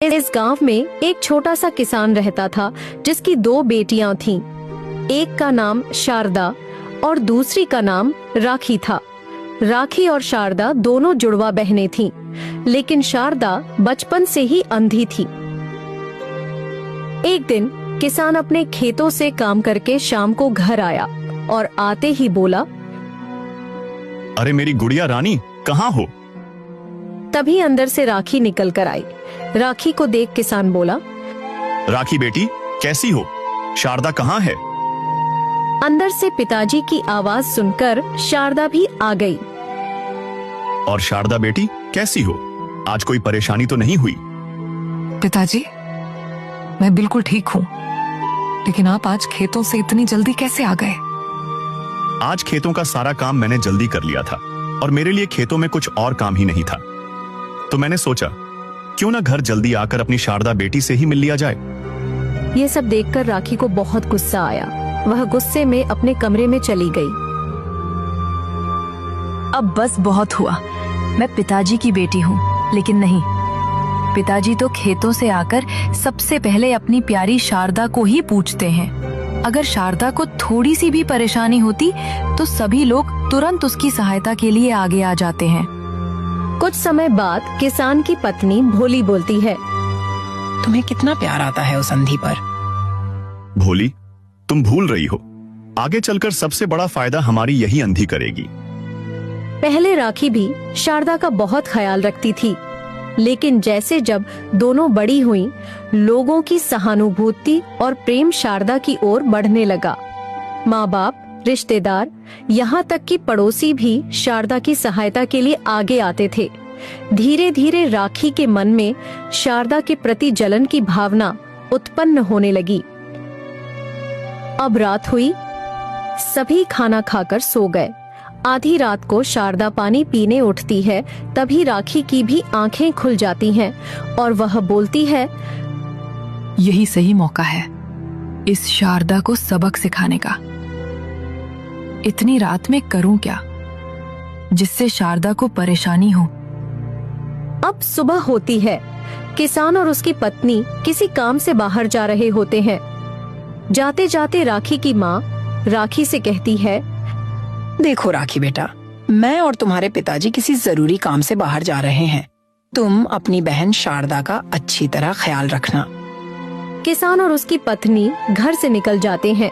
इस गांव में एक छोटा सा किसान रहता था जिसकी दो बेटियां थीं। एक का नाम शारदा और दूसरी का नाम राखी था। राखी और शारदा दोनों जुड़वा बहनें थीं, लेकिन शारदा बचपन से ही अंधी थी। एक दिन किसान अपने खेतों से काम करके शाम को घर आया और आते ही बोला, अरे मेरी गुड़िया रानी, कहाँ हो? तभी अंदर से राखी निकल कर आई। राखी को देख किसान बोला, राखी बेटी, कैसी हो? शारदा कहाँ है? अंदर से पिताजी की आवाज सुनकर शारदा भी आ गई। और शारदा बेटी, कैसी हो? आज कोई परेशानी तो नहीं हुई? पिताजी, मैं बिल्कुल ठीक हूँ, लेकिन आप आज खेतों से इतनी जल्दी कैसे आ गए? आज खेतों का सारा काम मैंने जल्दी कर लिया था और मेरे लिए खेतों में कुछ और काम ही नहीं था, तो मैंने सोचा क्यों ना घर जल्दी आकर अपनी शारदा बेटी से ही मिल लिया जाए। ये सब देखकर राखी को बहुत गुस्सा आया। वह गुस्से में अपने कमरे में चली गई। अब बस बहुत हुआ। मैं पिताजी की बेटी हूँ, लेकिन नहीं, पिताजी तो खेतों से आकर सबसे पहले अपनी प्यारी शारदा को ही पूछते हैं। अगर शारदा को थोड़ी सी भी परेशानी होती तो सभी लोग तुरंत उसकी सहायता के लिए आगे आ जाते हैं। कुछ समय बाद किसान की पत्नी भोली बोलती है, तुम्हें कितना प्यार आता है उस अंधी पर। भोली, तुम भूल रही हो, आगे चलकर सबसे बड़ा फायदा हमारी यही अंधी करेगी। पहले राखी भी शारदा का बहुत ख्याल रखती थी, लेकिन जैसे जब दोनों बड़ी हुईं, लोगों की सहानुभूति और प्रेम शारदा की ओर बढ़ने लगा। माँ बाप, रिश्तेदार, यहाँ तक कि पड़ोसी भी शारदा की सहायता के लिए आगे आते थे। धीरे धीरे राखी के मन में शारदा के प्रति जलन की भावना उत्पन्न होने लगी। अब रात हुई, सभी खाना खाकर सो गए। आधी रात को शारदा पानी पीने उठती है, तभी राखी की भी आंखें खुल जाती हैं और वह बोलती है, यही सही मौका है इस शारदा को सबक सिखाने का। इतनी रात में करूं क्या जिससे शारदा को परेशानी हो। अब सुबह होती है। किसान और उसकी पत्नी किसी काम से बाहर जा रहे होते हैं। जाते जाते राखी की माँ राखी से कहती है, देखो राखी बेटा, मैं और तुम्हारे पिताजी किसी जरूरी काम से बाहर जा रहे हैं। तुम अपनी बहन शारदा का अच्छी तरह ख्याल रखना। किसान और उसकी पत्नी घर से निकल जाते हैं।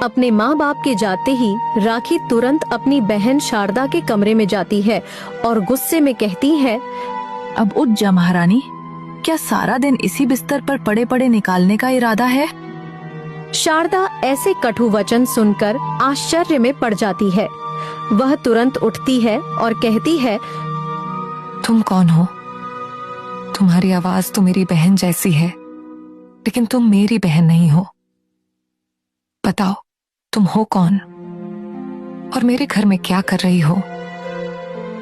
अपने माँ बाप के जाते ही राखी तुरंत अपनी बहन शारदा के कमरे में जाती है और गुस्से में कहती है, अब उठ जा महारानी, क्या सारा दिन इसी बिस्तर पर पड़े पड़े निकालने का इरादा है? शारदा ऐसे कटु वचन सुनकर आश्चर्य में पड़ जाती है। वह तुरंत उठती है और कहती है, तुम कौन हो? तुम्हारी आवाज तो मेरी बहन जैसी है, लेकिन तुम मेरी बहन नहीं हो। बताओ, तुम हो कौन और मेरे घर में क्या कर रही हो?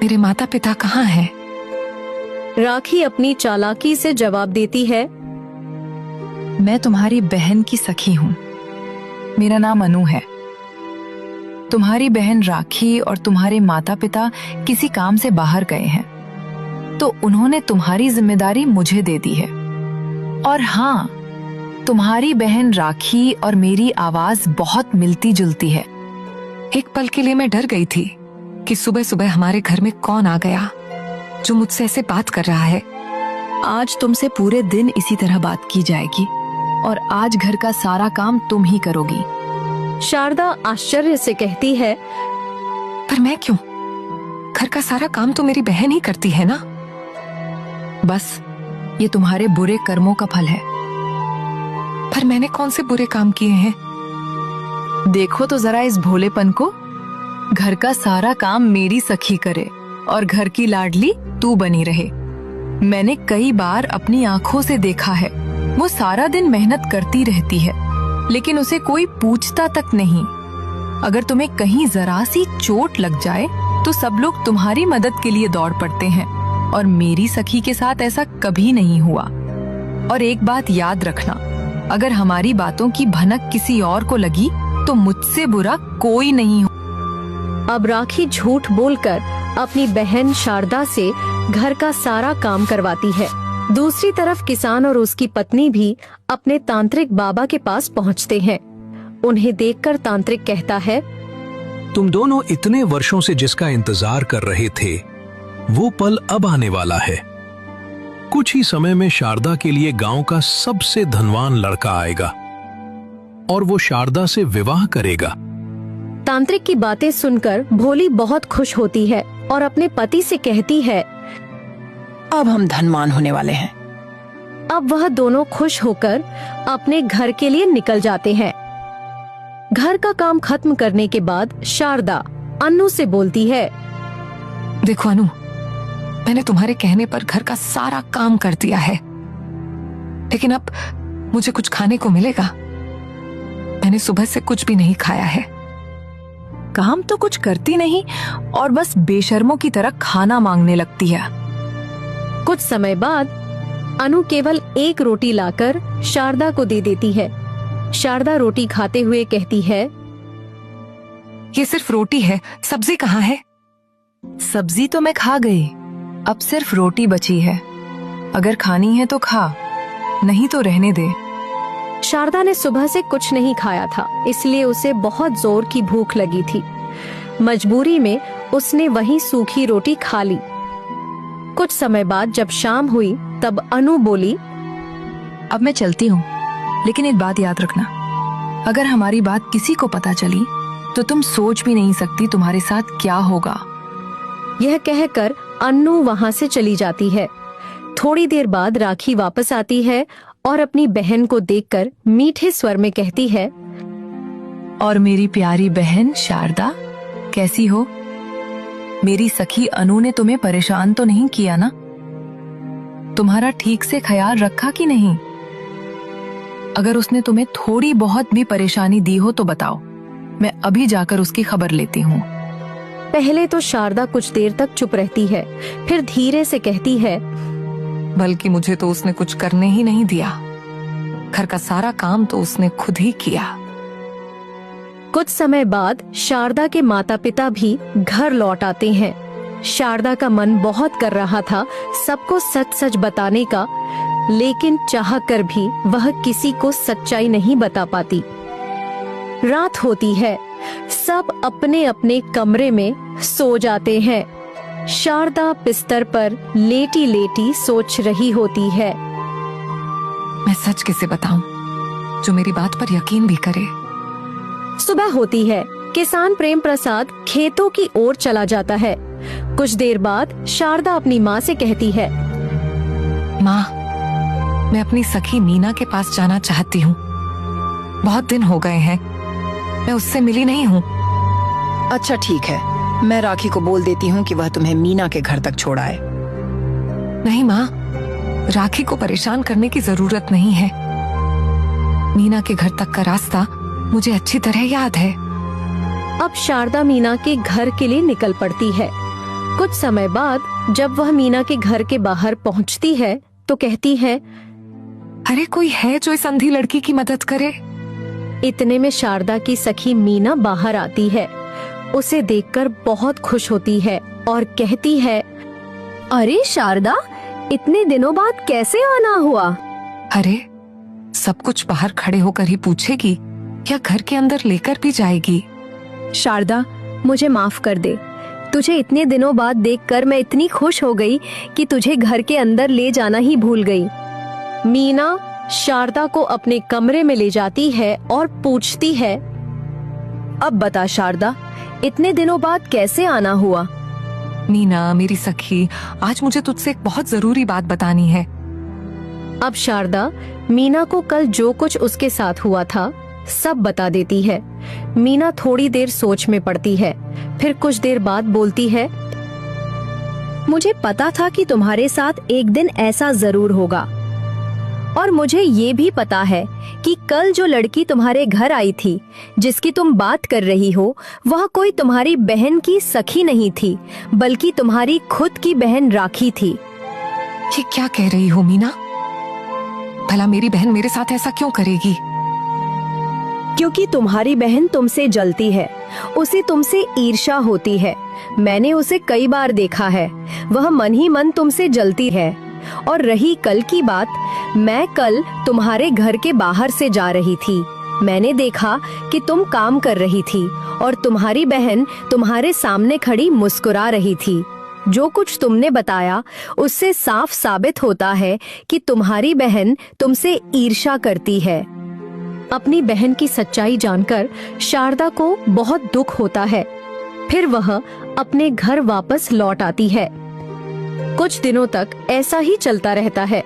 मेरे माता पिता कहाँ हैं? राखी अपनी चालाकी से जवाब देती है, मैं तुम्हारी बहन की सखी हूँ। मेरा नाम अनु है। तुम्हारी बहन राखी और तुम्हारे माता पिता किसी काम से बाहर गए हैं, तो उन्होंने तुम्हारी जिम्मेदारी मुझे दे दी है। और हाँ, तुम्हारी बहन राखी और मेरी आवाज बहुत मिलती जुलती है। एक पल के लिए मैं डर गई थी कि सुबह सुबह हमारे घर में कौन आ गया जो मुझसे ऐसे बात कर रहा है। आज तुमसे पूरे दिन इसी तरह बात की जाएगी और आज घर का सारा काम तुम ही करोगी। शारदा आश्चर्य से कहती है, पर मैं क्यों? घर का सारा काम तो मेरी बहन ही करती है ना। बस ये तुम्हारे बुरे कर्मों का फल है। पर मैंने कौन से बुरे काम किए हैं? देखो तो जरा इस भोलेपन को। घर का सारा काम मेरी सखी करे और घर की लाडली तू बनी रहे। मैंने कई बार अपनी आंखों से देखा है, वो सारा दिन मेहनत करती रहती है, लेकिन उसे कोई पूछता तक नहीं। अगर तुम्हें कहीं जरा सी चोट लग जाए तो सब लोग तुम्हारी मदद के लिए दौड़ पड़ते हैं, और मेरी सखी के साथ ऐसा कभी नहीं हुआ। और एक बात याद रखना, अगर हमारी बातों की भनक किसी और को लगी तो मुझसे बुरा कोई नहीं हो। अब राखी झूठ बोलकर अपनी बहन शारदा से घर का सारा काम करवाती है। दूसरी तरफ किसान और उसकी पत्नी भी अपने तांत्रिक बाबा के पास पहुंचते हैं। उन्हें देखकर तांत्रिक कहता है, तुम दोनों इतने वर्षों से जिसका इंतजार कर रहे थे, वो पल अब आने वाला है। कुछ ही समय में शारदा के लिए गांव का सबसे धनवान लड़का आएगा और वो शारदा से विवाह करेगा। तांत्रिक की बातें सुनकर भोली बहुत खुश होती है और अपने पति से कहती है, अब हम धनवान होने वाले हैं। अब वह दोनों खुश होकर अपने घर के लिए निकल जाते हैं। घर का काम खत्म करने के बाद शारदा अनु से बोलती है, देखो अनु, मैंने तुम्हारे कहने पर घर का सारा काम कर दिया है, लेकिन अब मुझे कुछ खाने को मिलेगा? मैंने सुबह से कुछ भी नहीं खाया है। काम तो कुछ करती नहीं और बस बेशर्मों की तरह खाना मांगने लगती है। कुछ समय बाद अनु केवल एक रोटी लाकर शारदा को दे देती है। शारदा रोटी खाते हुए कहती है, ये सिर्फ रोटी है, सब्जी कहाँ है? सब्जी तो मैं खा गई, अब सिर्फ रोटी बची है। अगर खानी है तो खा, नहीं तो रहने दे। शारदा ने सुबह से कुछ नहीं खाया था, इसलिए उसे बहुत जोर की भूख लगी थी। मजबूरी में उसने वही सूखी रोटी खा ली। कुछ समय बाद जब शाम हुई तब अनु बोली, अब मैं चलती हूँ, लेकिन एक बात याद रखना, अगर हमारी बात किसी को पता चली तो तुम सोच भी नहीं सकती तुम्हारे साथ क्या होगा। यह कहकर अन्नू वहाँ से चली जाती है। थोड़ी देर बाद राखी वापस आती है और अपनी बहन को देखकर मीठे स्वर में कहती है, और मेरी प्यारी बहन शारदा, कैसी हो? मेरी सखी अनु ने तुम्हें परेशान तो नहीं किया ना? तुम्हारा ठीक से ख्याल रखा कि नहीं? अगर उसने तुम्हें थोड़ी बहुत भी परेशानी दी हो तो बताओ, मैं अभी जाकर उसकी खबर लेती हूँ। पहले तो शारदा कुछ देर तक चुप रहती है, फिर धीरे से कहती है, बल्कि मुझे तो उसने कुछ करने ही नहीं दिया। घर का सारा काम तो उसने खुद ही किया। कुछ समय बाद शारदा के माता पिता भी घर लौट आते हैं। शारदा का मन बहुत कर रहा था सबको सच सच बताने का, लेकिन चाह कर भी वह किसी को सच्चाई नहीं बता पाती। रात होती है, सब अपने अपने कमरे में सो जाते हैं। शारदा बिस्तर पर लेटी लेटी सोच रही होती है, मैं सच किसे बताऊं जो मेरी बात पर यकीन भी करे। सुबह होती है। किसान प्रेम प्रसाद खेतों की ओर चला जाता है। कुछ देर बाद शारदा अपनी माँ से कहती है, माँ, मैं अपनी सखी मीना के पास जाना चाहती हूँ। बहुत दिन हो गए हैं, मैं उससे मिली नहीं हूँ। अच्छा ठीक है, मैं राखी को बोल देती हूँ कि वह तुम्हें मीना के घर तक छोड़ाए। नहीं माँ, राखी को परेशान करने की जरूरत नहीं है। मीना के घर तक का रास्ता मुझे अच्छी तरह याद है। अब शारदा मीना के घर के लिए निकल पड़ती है। कुछ समय बाद जब वह मीना के घर के बाहर पहुंचती है तो कहती है, अरे कोई है जो इस अंधी लड़की की मदद करे? इतने में शारदा की सखी मीना बाहर आती है। उसे देखकर बहुत खुश होती है और कहती है, अरे शारदा, इतने दिनों बाद कैसे आना हुआ? अरे सब कुछ बाहर खड़े होकर ही पूछेगी या घर के अंदर लेकर भी जाएगी? शारदा, मुझे माफ कर दे। तुझे इतने दिनों बाद देखकर मैं इतनी खुश हो गई कि तुझे घर के अंदर ले जाना ही भूल गई। मीना शारदा को अपने कमरे में ले जाती है और पूछती है, अब बता शारदा, इतने दिनों बाद कैसे आना हुआ? मीना मेरी सखी, आज मुझे तुझसे एक बहुत जरूरी बात बतानी है। अब शारदा मीना को कल जो कुछ उसके साथ हुआ था सब बता देती है। मीना थोड़ी देर सोच में पड़ती है, फिर कुछ देर बाद बोलती है, मुझे पता था कि तुम्हारे साथ एक दिन ऐसा जरूर होगा, और मुझे ये भी पता है कि कल जो लड़की तुम्हारे घर आई थी, जिसकी तुम बात कर रही हो, वह कोई तुम्हारी बहन की सखी नहीं थी, बल्कि तुम्हारी खुद की बहन राखी थी। ये क्या कह रही हो मीना? भला मेरी बहन मेरे साथ ऐसा क्यों करेगी? क्योंकि तुम्हारी बहन तुमसे जलती है, उसे तुमसे ईर्ष्या होती है। मैंने उसे कई बार देखा है, वह मन ही मन तुमसे जलती है और रही कल की बात, मैं कल तुम्हारे घर के बाहर से जा रही थी। मैंने देखा कि तुम काम कर रही थी और तुम्हारी बहन तुम्हारे सामने खड़ी मुस्कुरा रही थी। जो कुछ तुमने बताया उससे साफ साबित होता है कि तुम्हारी बहन तुमसे ईर्ष्या करती है। अपनी बहन की सच्चाई जानकर शारदा को बहुत दुख होता है। फिर वह अपने घर वापस लौट आती है। कुछ दिनों तक ऐसा ही चलता रहता है।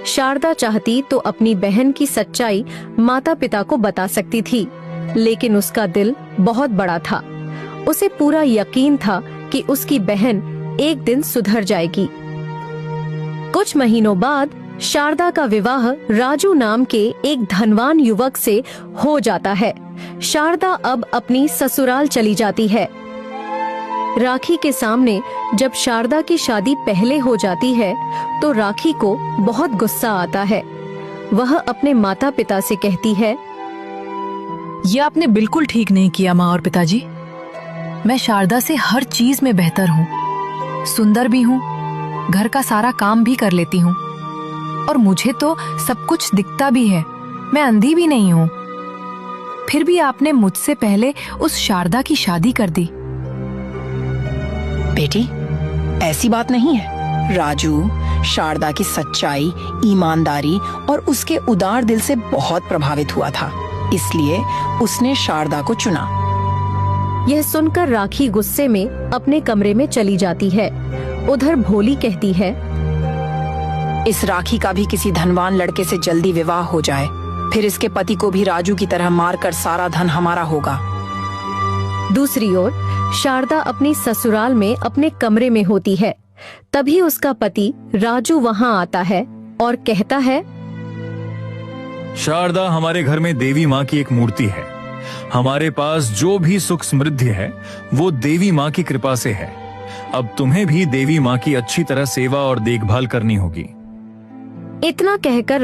शारदा चाहती तो अपनी बहन की सच्चाई माता पिता को बता सकती थी, लेकिन उसका दिल बहुत बड़ा था। उसे पूरा यकीन था कि उसकी बहन एक दिन सुधर जाएगी। कुछ महीनों बाद शारदा का विवाह राजू नाम के एक धनवान युवक से हो जाता है। शारदा अब अपनी ससुराल चली जाती है। राखी के सामने जब शारदा की शादी पहले हो जाती है तो राखी को बहुत गुस्सा आता है। वह अपने माता पिता से कहती है, ये आपने बिल्कुल ठीक नहीं किया माँ और पिताजी। मैं शारदा से हर चीज में बेहतर हूँ, सुंदर भी हूँ, घर का सारा काम भी कर लेती हूँ और मुझे तो सब कुछ दिखता भी है। मैं अंधी भी नहीं हूँ। फिर भी आपने मुझसे पहले उस शारदा की शादी कर दी। बेटी, ऐसी बात नहीं है। राजू शारदा की सच्चाई, ईमानदारी और उसके उदार दिल से बहुत प्रभावित हुआ था, इसलिए उसने शारदा को चुना। यह सुनकर राखी गुस्से में अपने कमरे में चली जाती है। उधर भोली कहती है, इस राखी का भी किसी धनवान लड़के से जल्दी विवाह हो जाए, फिर इसके पति को भी राजू की तरह मारकर सारा धन हमारा होगा। दूसरी ओर शारदा अपनी ससुराल में अपने कमरे में होती है। तभी उसका पति राजू वहां आता है और कहता है, शारदा, हमारे घर में देवी माँ की एक मूर्ति है। हमारे पास जो भी सुख समृद्धि है वो देवी माँ की कृपा से है। अब तुम्हें भी देवी माँ की अच्छी तरह सेवा और देखभाल करनी होगी। इतना कहकर